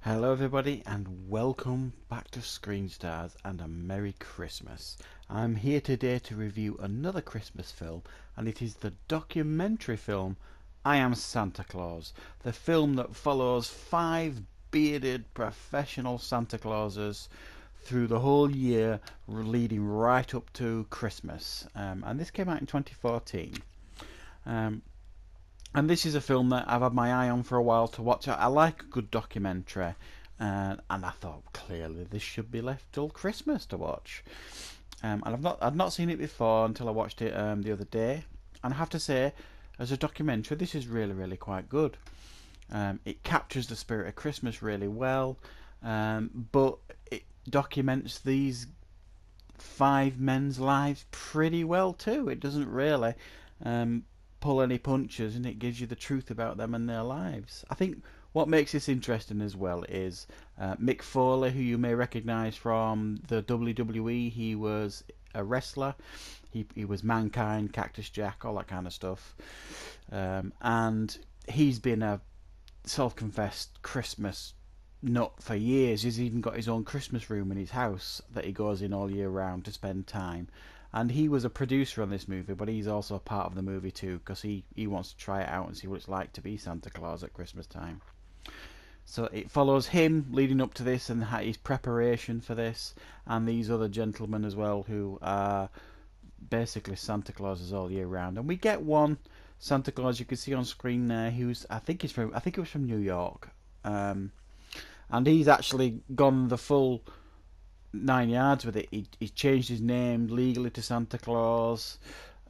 Hello everybody and welcome back to Screen Stars and a Merry Christmas. I'm here today to review another Christmas film, and it is the documentary film I Am Santa Claus, the film that follows 5 bearded professional Santa Clauses through the whole year leading right up to Christmas. And this came out in 2014. Um, and this is a film that I've had my eye on for a while to watch. I like a good documentary, and I thought clearly this should be left till Christmas to watch. And I'd not seen it before until I watched it the other day, and I have to say, as a documentary, this is really quite good. It captures the spirit of Christmas really well, but it documents these 5 men's lives pretty well too. It doesn't really um, pull any punches, and it gives you the truth about them and their lives. I think what makes this interesting as well is Mick Foley, who you may recognise from the WWE. He was a wrestler. He was Mankind, Cactus Jack, all that kind of stuff. And he's been a self-confessed Christmas nut for years. He's even got his own Christmas room in his house that he goes in all year round to spend time. And he was a producer on this movie, but he's also a part of the movie too, because he wants to try it out and see what it's like to be Santa Claus at Christmas time. So it follows him leading up to this and his preparation for this, and these other gentlemen as well who are basically Santa Clauses all year round. And we get one Santa Claus you can see on screen there, who's I think it was from New York, and he's actually gone the full 9 yards with it. He's changed his name legally to Santa Claus,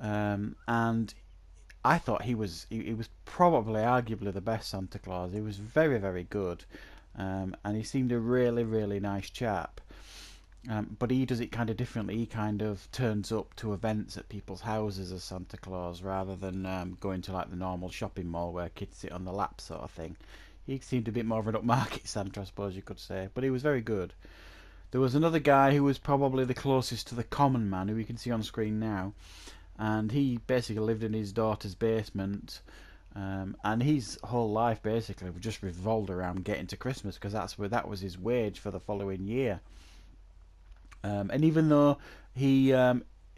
and I thought he was probably arguably the best Santa Claus. He was very good, and he seemed a really nice chap. But he does it kind of differently. He kind of turns up to events at people's houses as Santa Claus rather than going to like the normal shopping mall where kids sit on the lap sort of thing. He seemed a bit more of an upmarket Santa, I suppose you could say, but he was very good. There was another guy who was probably the closest to the common man, who you can see on screen now, and he basically lived in his daughter's basement, and his whole life basically just revolved around getting to Christmas, because that was his wage for the following year. And even though he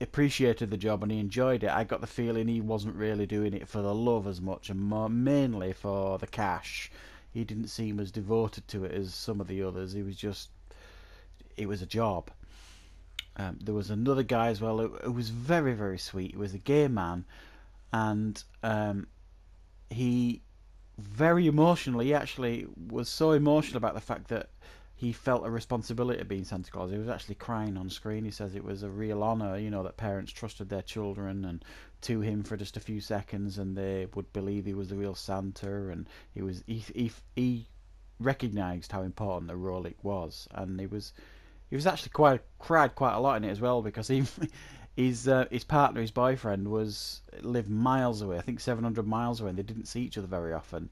appreciated the job and he enjoyed it, I got the feeling he wasn't really doing it for the love as much, and mainly for the cash. He didn't seem as devoted to it as some of the others. It was a job. There was another guy as well who was very sweet. He was a gay man, and he very emotional. He actually was so emotional about the fact that he felt a responsibility of being Santa Claus. He was actually crying on screen. He says it was a real honour, that parents trusted their children and to him for just a few seconds, and they would believe he was the real Santa. And he recognised how important the role it was, and he was actually cried quite a lot in it as well, because his partner, his boyfriend, lived miles away. I think 700 miles away, and they didn't see each other very often.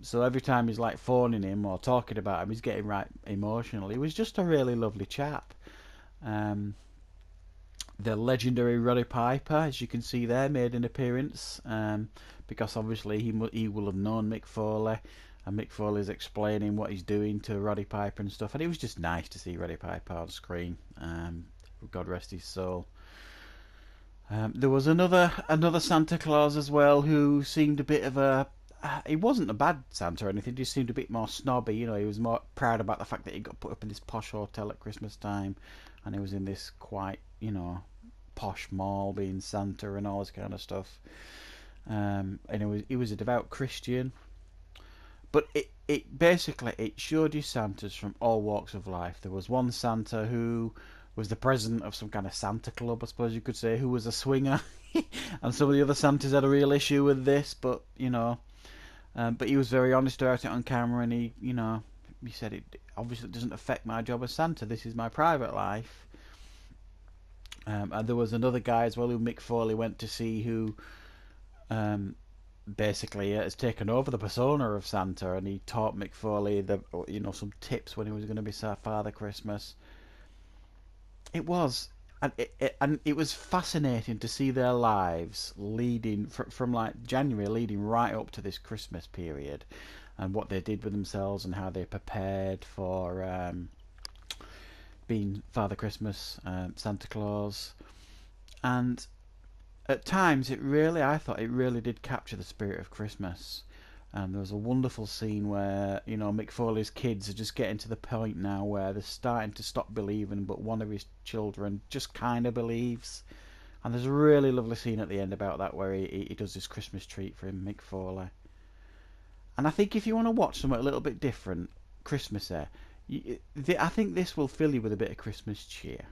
So every time he's like phoning him or talking about him, he's getting right emotional. He was just a really lovely chap. The legendary Roddy Piper, as you can see there, made an appearance, because obviously he will have known Mick Foley, and Mick Foley's explaining what he's doing to Roddy Piper and stuff, and it was just nice to see Roddy Piper on screen. God rest his soul. There was another Santa Claus as well, who seemed a bit of a he wasn't a bad Santa or anything, he just seemed a bit more snobby. He was more proud about the fact that he got put up in this posh hotel at Christmas time, and he was in this quite, posh mall being Santa and all this kind of stuff. And he was a devout Christian. But it basically it showed you Santas from all walks of life. There was one Santa who was the president of some kind of Santa club, I suppose you could say, who was a swinger. And some of the other Santas had a real issue with this, but but he was very honest about it on camera, and he said it obviously doesn't affect my job as Santa. This is my private life. And there was another guy as well who Mick Foley went to see, who basically has taken over the persona of Santa, and he taught Mick Foley some tips when he was going to be Father Christmas. It was and it was fascinating to see their lives leading from like January, leading right up to this Christmas period. and what they did with themselves and how they prepared for being Father Christmas, Santa Claus. And at times I thought it really did capture the spirit of Christmas. And there was a wonderful scene where, Mick Foley's kids are just getting to the point now where they're starting to stop believing, but one of his children just kind of believes. And there's a really lovely scene at the end about that where he does this Christmas treat for him, Mick Foley. And I think if you want to watch something a little bit different, Christmassy, I think this will fill you with a bit of Christmas cheer.